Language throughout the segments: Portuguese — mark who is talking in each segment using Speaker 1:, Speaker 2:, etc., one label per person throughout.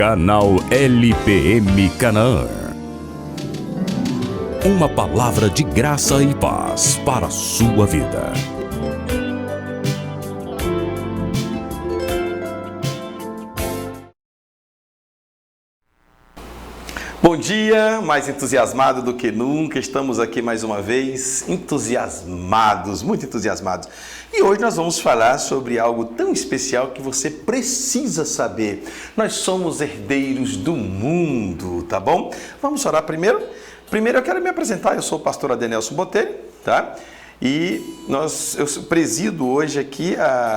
Speaker 1: Canal LPM Canaã. Uma palavra de graça e paz para a sua vida.
Speaker 2: Bom dia, mais entusiasmado do que nunca, estamos aqui mais uma vez, entusiasmados, muito entusiasmados. E hoje nós vamos falar sobre algo tão especial que você precisa saber. Nós somos herdeiros do mundo, tá bom? Vamos orar primeiro? Primeiro eu quero me apresentar, eu sou o pastor Adenelson Botelho, tá? E eu presido hoje aqui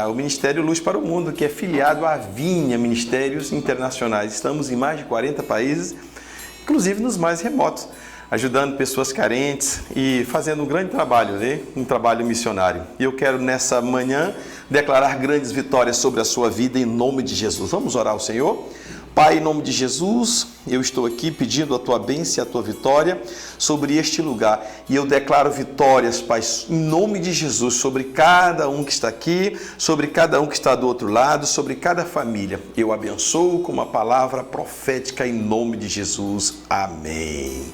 Speaker 2: o Ministério Luz para o Mundo, que é filiado à Vinha Ministérios Internacionais. Estamos em mais de 40 países, inclusive nos mais remotos, ajudando pessoas carentes e fazendo um grande trabalho, né? Um trabalho missionário. E eu quero nessa manhã declarar grandes vitórias sobre a sua vida em nome de Jesus. Vamos orar ao Senhor? Pai, em nome de Jesus, eu estou aqui pedindo a tua bênção e a tua vitória sobre este lugar. E eu declaro vitórias, Pai, em nome de Jesus, sobre cada um que está aqui, sobre cada um que está do outro lado, sobre cada família. Eu abençoo com uma palavra profética em nome de Jesus. Amém.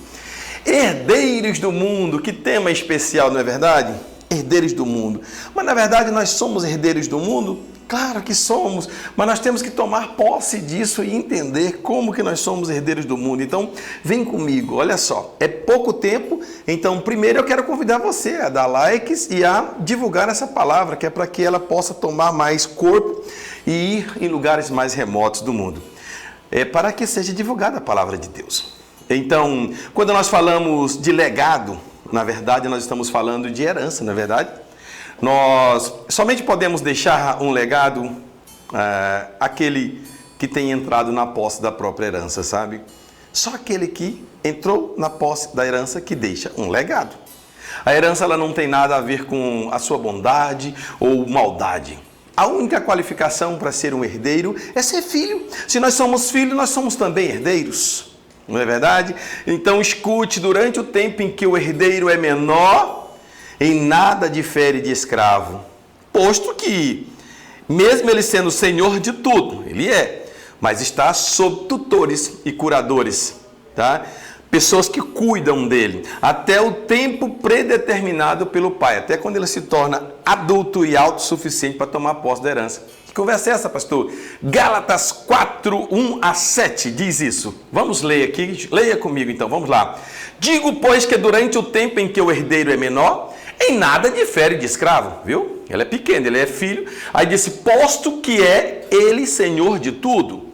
Speaker 2: Herdeiros do mundo, que tema especial, não é verdade? Herdeiros do mundo. Mas na verdade nós somos herdeiros do mundo? Claro que somos, mas nós temos que tomar posse disso e entender como que nós somos herdeiros do mundo. Então, vem comigo, olha só, é pouco tempo, então primeiro eu quero convidar você a dar likes e a divulgar essa palavra, que é para que ela possa tomar mais corpo e ir em lugares mais remotos do mundo. É para que seja divulgada a palavra de Deus. Então, quando nós falamos de legado, na verdade nós estamos falando de herança, não é verdade? Nós somente podemos deixar um legado aquele que tem entrado na posse da própria herança, sabe? Só aquele que entrou na posse da herança que deixa um legado. A herança ela não tem nada a ver com a sua bondade ou maldade. A única qualificação para ser um herdeiro é ser filho. Se nós somos filhos, nós somos também herdeiros. Não é verdade? Então escute, durante o tempo em que o herdeiro é menor, em nada difere de escravo, posto que, mesmo ele sendo senhor de tudo, ele mas está sob tutores e curadores, tá? Pessoas que cuidam dele, até o tempo predeterminado pelo pai, até quando ele se torna adulto e autossuficiente para tomar posse da herança. Que conversa é essa, pastor? Gálatas 4, 1 a 7 diz isso. Vamos ler aqui, leia comigo então, vamos lá. Digo, pois, que durante o tempo em que o herdeiro é menor, em nada difere de escravo, viu? Ele é pequeno, ele é filho. Aí disse, posto que é ele senhor de tudo,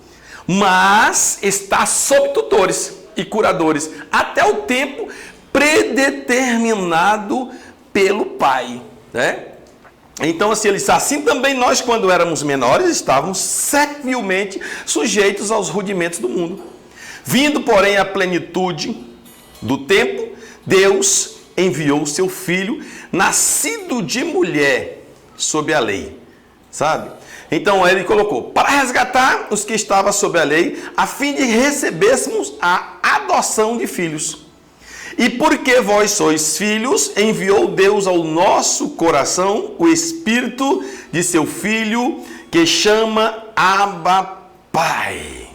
Speaker 2: mas está sob tutores e curadores, até o tempo predeterminado pelo pai, né? Então, assim também nós, quando éramos menores, estávamos servilmente sujeitos aos rudimentos do mundo. Vindo, porém, à plenitude do tempo, Deus enviou o seu filho, nascido de mulher, sob a lei, sabe? Então ele colocou, para resgatar os que estavam sob a lei, a fim de recebêssemos a adoção de filhos. E porque vós sois filhos, enviou Deus ao nosso coração o Espírito de seu Filho, que chama Abba Pai.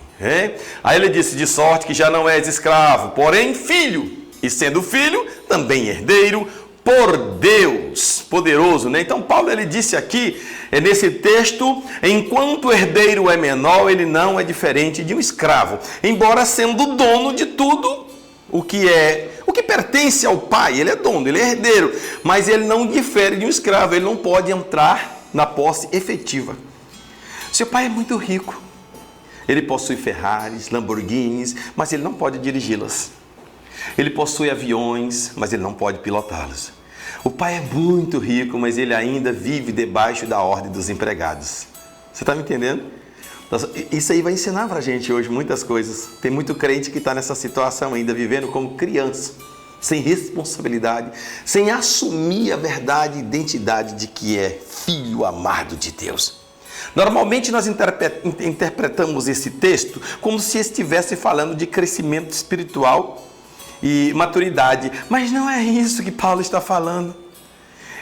Speaker 2: Aí ele disse, de sorte que já não és escravo, porém filho. E sendo filho, também herdeiro por Deus, poderoso, né? Então Paulo ele disse aqui, nesse texto, enquanto o herdeiro é menor, ele não é diferente de um escravo. Embora sendo dono de tudo, o que pertence ao pai, ele é dono, ele é herdeiro. Mas ele não difere de um escravo, ele não pode entrar na posse efetiva. Seu pai é muito rico, ele possui Ferraris, Lamborghinis, mas ele não pode dirigi-las. Ele possui aviões, mas ele não pode pilotá-los. O pai é muito rico, mas ele ainda vive debaixo da ordem dos empregados. Você está me entendendo? Isso aí vai ensinar para a gente hoje muitas coisas. Tem muito crente que está nessa situação ainda, vivendo como criança, sem responsabilidade, sem assumir a verdade e identidade de que é filho amado de Deus. Normalmente nós interpretamos esse texto como se estivesse falando de crescimento espiritual e maturidade, mas não é isso que Paulo está falando.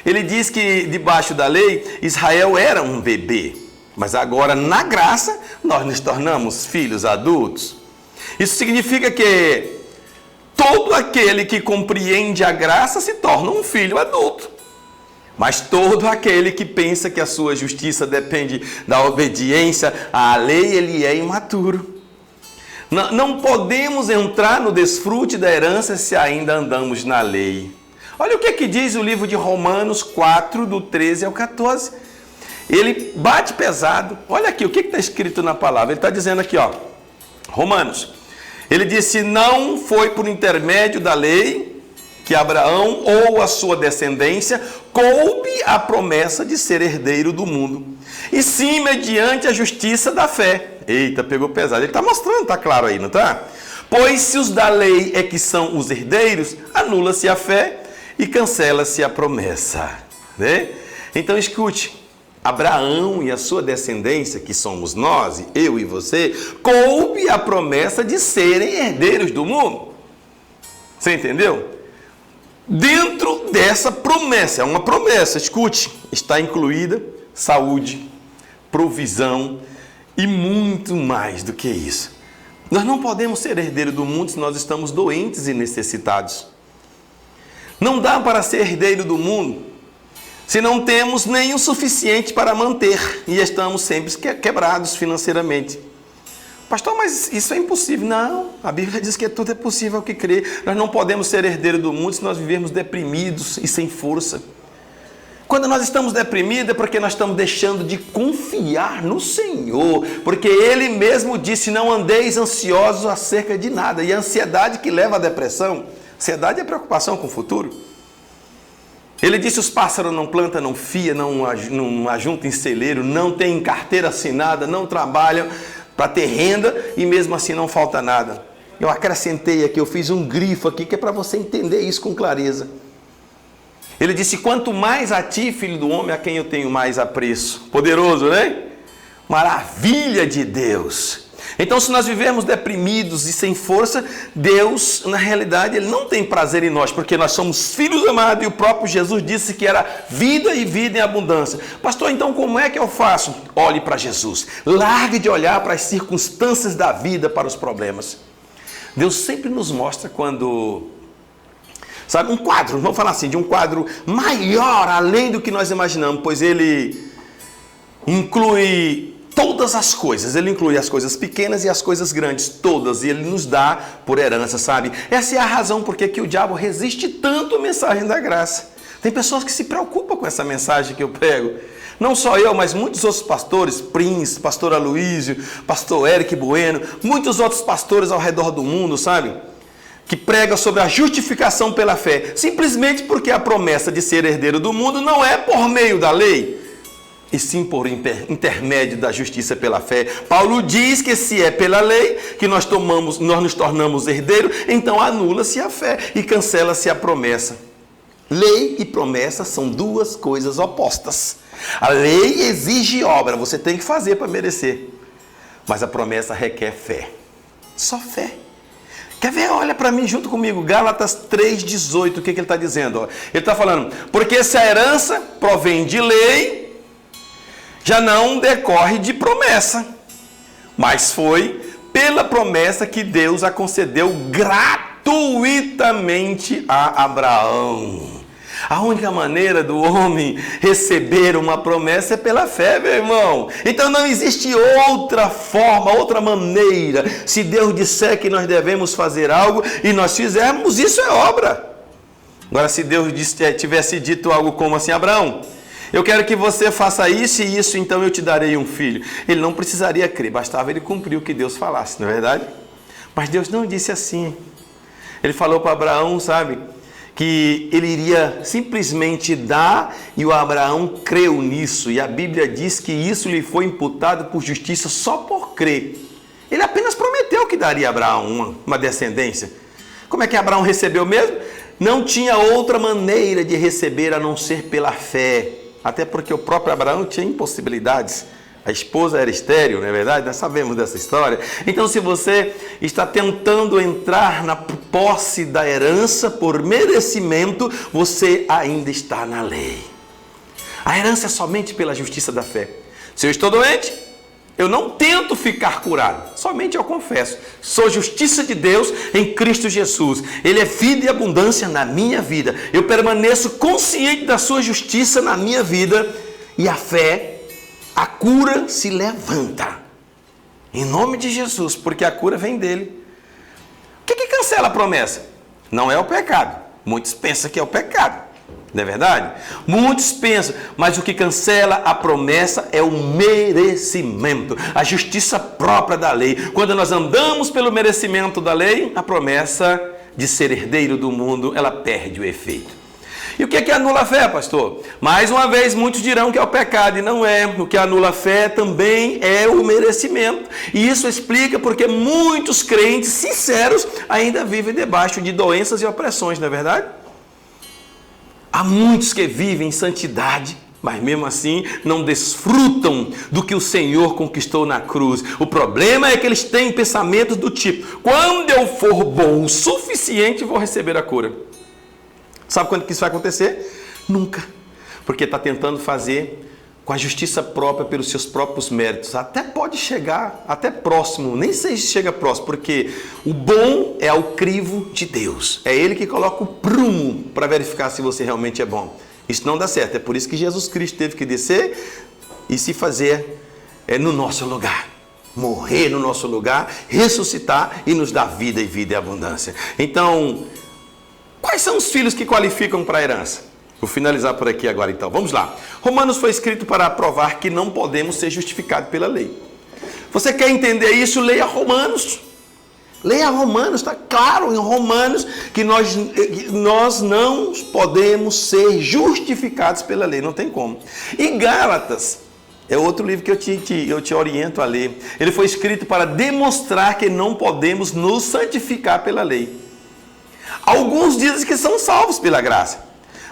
Speaker 2: Ele diz que debaixo da lei, Israel era um bebê. Mas agora, na graça, nós nos tornamos filhos adultos. Isso significa que todo aquele que compreende a graça se torna um filho adulto. Mas todo aquele que pensa que a sua justiça depende da obediência à lei, ele é imaturo. Não podemos entrar no desfrute da herança se ainda andamos na lei. Olha o que diz o livro de Romanos 4, do 13 ao 14. Ele bate pesado. Olha aqui, o que está escrito na palavra? Ele está dizendo aqui, ó, Romanos. Ele disse, não foi por intermédio da lei que Abraão ou a sua descendência coube a promessa de ser herdeiro do mundo, e sim mediante a justiça da fé. Eita, pegou pesado. Ele está mostrando, está claro aí, não está? Pois se os da lei é que são os herdeiros, anula-se a fé e cancela-se a promessa. Né? Então escute, Abraão e a sua descendência, que somos nós, eu e você, coube a promessa de serem herdeiros do mundo. Você entendeu? Dentro dessa promessa, é uma promessa, escute, está incluída saúde, provisão e muito mais do que isso. Nós não podemos ser herdeiros do mundo se nós estamos doentes e necessitados. Não dá para ser herdeiro do mundo se não temos nem o suficiente para manter e estamos sempre quebrados financeiramente. Pastor, mas isso é impossível. Não, a Bíblia diz que tudo é possível ao que crê. Nós não podemos ser herdeiros do mundo se nós vivermos deprimidos e sem força. Quando nós estamos deprimidos é porque nós estamos deixando de confiar no Senhor, porque Ele mesmo disse, não andeis ansiosos acerca de nada. E a ansiedade que leva à depressão, ansiedade é preocupação com o futuro. Ele disse, os pássaros não plantam, não fiam, não ajuntam em celeiro, não têm carteira assinada, não trabalham para ter renda e mesmo assim não falta nada. Eu acrescentei aqui, eu fiz um grifo aqui que é para você entender isso com clareza. Ele disse, quanto mais a ti, filho do homem, a quem eu tenho mais apreço. Poderoso, né? Maravilha de Deus. Então, se nós vivermos deprimidos e sem força, Deus, na realidade, Ele não tem prazer em nós, porque nós somos filhos amados e o próprio Jesus disse que era vida e vida em abundância. Pastor, então como é que eu faço? Olhe para Jesus. Largue de olhar para as circunstâncias da vida, para os problemas. Deus sempre nos mostra quando... Sabe, um quadro, vamos falar assim, de um quadro maior, além do que nós imaginamos, pois Ele inclui todas as coisas, Ele inclui as coisas pequenas e as coisas grandes, todas, e Ele nos dá por herança, sabe? Essa é a razão porque que o diabo resiste tanto à mensagem da graça. Tem pessoas que se preocupam com essa mensagem que eu prego. Não só eu, mas muitos outros pastores, Prince, pastor Aloísio, pastor Eric Bueno, muitos outros pastores ao redor do mundo, sabe? Que prega sobre a justificação pela fé, simplesmente porque a promessa de ser herdeiro do mundo não é por meio da lei, e sim por intermédio da justiça pela fé. Paulo diz que se é pela lei que nós nos tornamos herdeiros, então anula-se a fé e cancela-se a promessa. Lei e promessa são duas coisas opostas. A lei exige obra, você tem que fazer para merecer, mas a promessa requer fé, só fé. Quer ver? Olha para mim junto comigo, Gálatas 3,18, o que ele está dizendo? Ele está falando, porque se a herança provém de lei, já não decorre de promessa, mas foi pela promessa que Deus a concedeu gratuitamente a Abraão. A única maneira do homem receber uma promessa é pela fé, meu irmão. Então não existe outra forma, outra maneira. Se Deus disser que nós devemos fazer algo e nós fizermos, isso é obra. Agora, se Deus tivesse dito algo como assim, Abraão, eu quero que você faça isso e isso, então eu te darei um filho. Ele não precisaria crer, bastava ele cumprir o que Deus falasse, não é verdade? Mas Deus não disse assim. Ele falou para Abraão, sabe, que ele iria simplesmente dar, e o Abraão creu nisso, e a Bíblia diz que isso lhe foi imputado por justiça só por crer. Ele apenas prometeu que daria a Abraão uma descendência. Como é que Abraão recebeu mesmo? Não tinha outra maneira de receber a não ser pela fé, até porque o próprio Abraão tinha impossibilidades. A esposa era estéril, não é verdade? Nós sabemos dessa história. Então, se você está tentando entrar na posse da herança por merecimento, você ainda está na lei. A herança é somente pela justiça da fé. Se eu estou doente, eu não tento ficar curado, somente eu confesso. Sou justiça de Deus em Cristo Jesus. Ele é vida e abundância na minha vida. Eu permaneço consciente da sua justiça na minha vida e a fé, a cura se levanta. Em nome de Jesus, porque a cura vem dele. O que cancela a promessa? Não é o pecado. Muitos pensam que é o pecado. Não é verdade? Muitos pensam, mas o que cancela a promessa é o merecimento, a justiça própria da lei. Quando nós andamos pelo merecimento da lei, a promessa de ser herdeiro do mundo, ela perde o efeito. E o que é que anula a fé, pastor? Mais uma vez, muitos dirão que é o pecado, e não é. O que anula a fé também é o merecimento. E isso explica porque muitos crentes sinceros ainda vivem debaixo de doenças e opressões, não é verdade? Há muitos que vivem em santidade, mas mesmo assim não desfrutam do que o Senhor conquistou na cruz. O problema é que eles têm pensamentos do tipo: quando eu for bom o suficiente, vou receber a cura. Sabe quando que isso vai acontecer? Nunca. Porque está tentando fazer com a justiça própria pelos seus próprios méritos. Até pode chegar, até próximo, nem sei se chega próximo, porque o bom é ao crivo de Deus. É Ele que coloca o prumo para verificar se você realmente é bom. Isso não dá certo. É por isso que Jesus Cristo teve que descer e se fazer no nosso lugar. Morrer no nosso lugar, ressuscitar e nos dar vida e vida e abundância. Então, quais são os filhos que qualificam para a herança? Vou finalizar por aqui agora então. Vamos lá. Romanos foi escrito para provar que não podemos ser justificados pela lei. Você quer entender isso? Leia Romanos. Leia Romanos, está claro em Romanos que nós não podemos ser justificados pela lei, não tem como. E Gálatas é outro livro que eu te oriento a ler. Ele foi escrito para demonstrar que não podemos nos santificar pela lei. Alguns dizem que são salvos pela graça,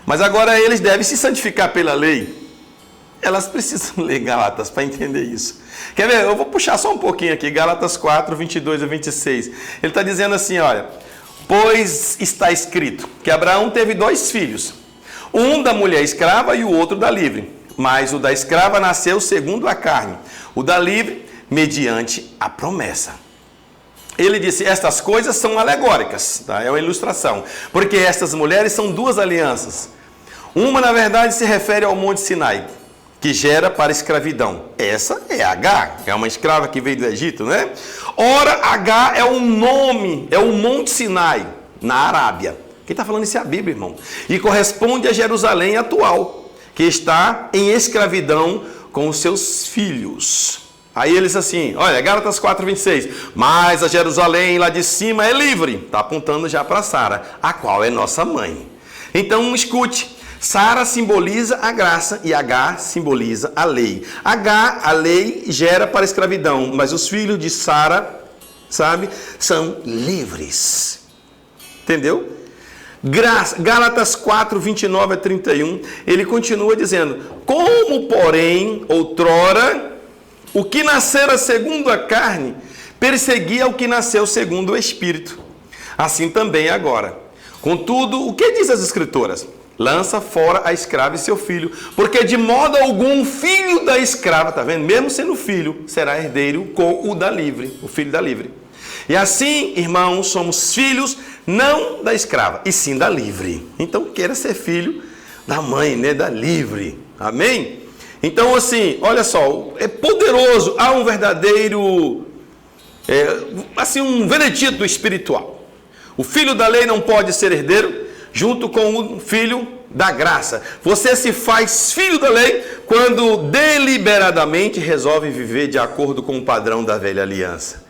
Speaker 2: mas agora eles devem se santificar pela lei. Elas precisam ler Gálatas para entender isso. Quer ver? Eu vou puxar só um pouquinho aqui. Gálatas 4, 22 a 26. Ele está dizendo assim, olha: pois está escrito que Abraão teve 2 filhos. Um da mulher escrava e o outro da livre. Mas o da escrava nasceu segundo a carne. O da livre, mediante a promessa. Ele disse: estas coisas são alegóricas, tá? É uma ilustração. Porque estas mulheres são 2 alianças. Uma, na verdade, se refere ao Monte Sinai, que gera para escravidão. Essa é Agar, é uma escrava que veio do Egito, né? Ora, Agar é um nome, é o Monte Sinai, na Arábia. Quem está falando isso é a Bíblia, irmão. E corresponde a Jerusalém atual, que está em escravidão com os seus filhos. Aí eles assim, olha, Gálatas 4, 26. Mas a Jerusalém lá de cima é livre. Está apontando já para Sara, a qual é nossa mãe. Então escute. Sara simboliza a graça e Agar simboliza a lei. Agar, a lei, gera para a escravidão, mas os filhos de Sara, sabe, são livres. Entendeu? Gálatas 4, 29 a 31, ele continua dizendo: como, porém, outrora, o que nascera segundo a carne, perseguia o que nasceu segundo o Espírito. Assim também agora. Contudo, o que diz as Escrituras? Lança fora a escrava e seu filho, porque de modo algum filho da escrava, tá vendo? Mesmo sendo filho, será herdeiro com o da livre, o filho da livre. E assim, irmãos, somos filhos não da escrava, e sim da livre. Então, queira ser filho da mãe, né? Da livre. Amém? Então, assim, olha só, é poderoso, há um verdadeiro, um veredito espiritual. O filho da lei não pode ser herdeiro junto com o filho da graça. Você se faz filho da lei quando deliberadamente resolve viver de acordo com o padrão da velha aliança.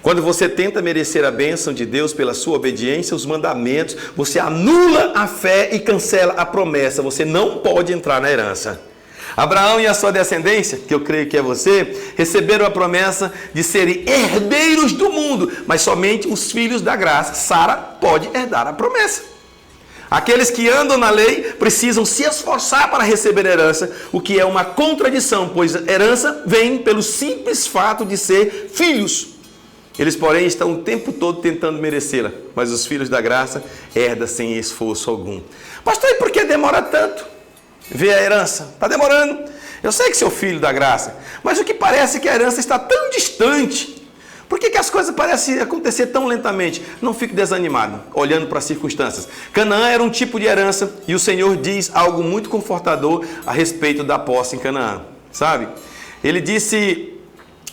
Speaker 2: Quando você tenta merecer a bênção de Deus pela sua obediência aos mandamentos, você anula a fé e cancela a promessa. Você não pode entrar na herança. Abraão e a sua descendência, que eu creio que é você, receberam a promessa de serem herdeiros do mundo, mas somente os filhos da graça. Sara pode herdar a promessa. Aqueles que andam na lei precisam se esforçar para receber herança, o que é uma contradição, pois a herança vem pelo simples fato de ser filhos. Eles, porém, estão o tempo todo tentando merecê-la, mas os filhos da graça herdam sem esforço algum. Pastor, e por que demora tanto ver a herança? Está demorando. Eu sei que você é o filho da graça, mas o que parece é que a herança está tão distante. Por que as coisas parecem acontecer tão lentamente? Não fique desanimado, olhando para as circunstâncias. Canaã era um tipo de herança e o Senhor diz algo muito confortador a respeito da posse em Canaã, sabe? Ele disse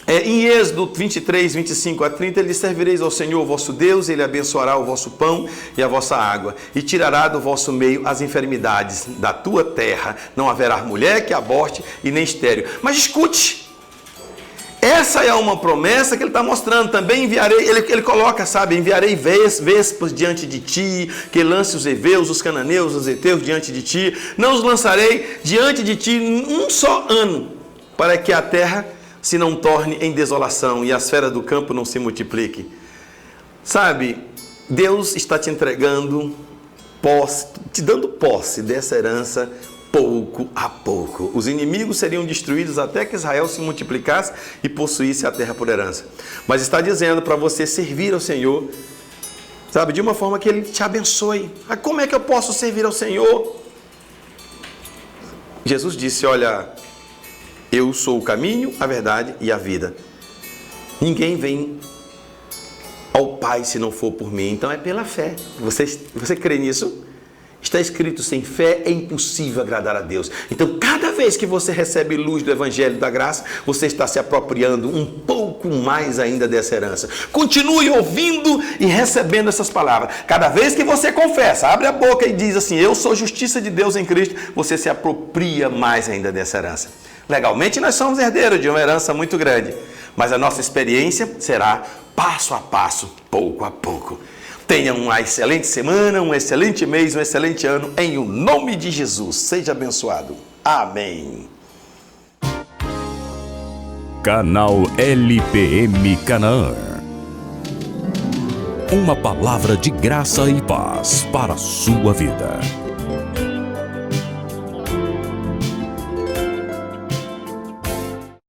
Speaker 2: em Êxodo 23, 25 a 30, ele diz: servireis ao Senhor vosso Deus, ele abençoará o vosso pão e a vossa água, e tirará do vosso meio as enfermidades da tua terra. Não haverá mulher que aborte e nem estéril. Mas escute, essa é uma promessa que ele está mostrando. Também enviarei, ele coloca, sabe, enviarei vespas diante de ti, que lance os heveus, os cananeus, os heteus diante de ti. Não os lançarei diante de ti um só ano, para que a terra se não torne em desolação e as feras do campo não se multipliquem. Sabe, Deus está te entregando posse, te dando posse dessa herança pouco a pouco. Os inimigos seriam destruídos até que Israel se multiplicasse e possuísse a terra por herança. Mas está dizendo para você servir ao Senhor, sabe, de uma forma que Ele te abençoe. Ah, como é que eu posso servir ao Senhor? Jesus disse: olha, eu sou o caminho, a verdade e a vida. Ninguém vem ao Pai se não for por mim. Então é pela fé. Você crê nisso? Está escrito: sem fé é impossível agradar a Deus. Então, cada vez que você recebe luz do Evangelho da Graça, você está se apropriando um pouco mais ainda dessa herança. Continue ouvindo e recebendo essas palavras. Cada vez que você confessa, abre a boca e diz assim: eu sou justiça de Deus em Cristo, você se apropria mais ainda dessa herança. Legalmente, nós somos herdeiros de uma herança muito grande, mas a nossa experiência será passo a passo, pouco a pouco. Tenha uma excelente semana, um excelente mês, um excelente ano, em o nome de Jesus. Seja abençoado. Amém.
Speaker 1: Canal LPM Canaã. Uma palavra de graça e paz para a sua vida.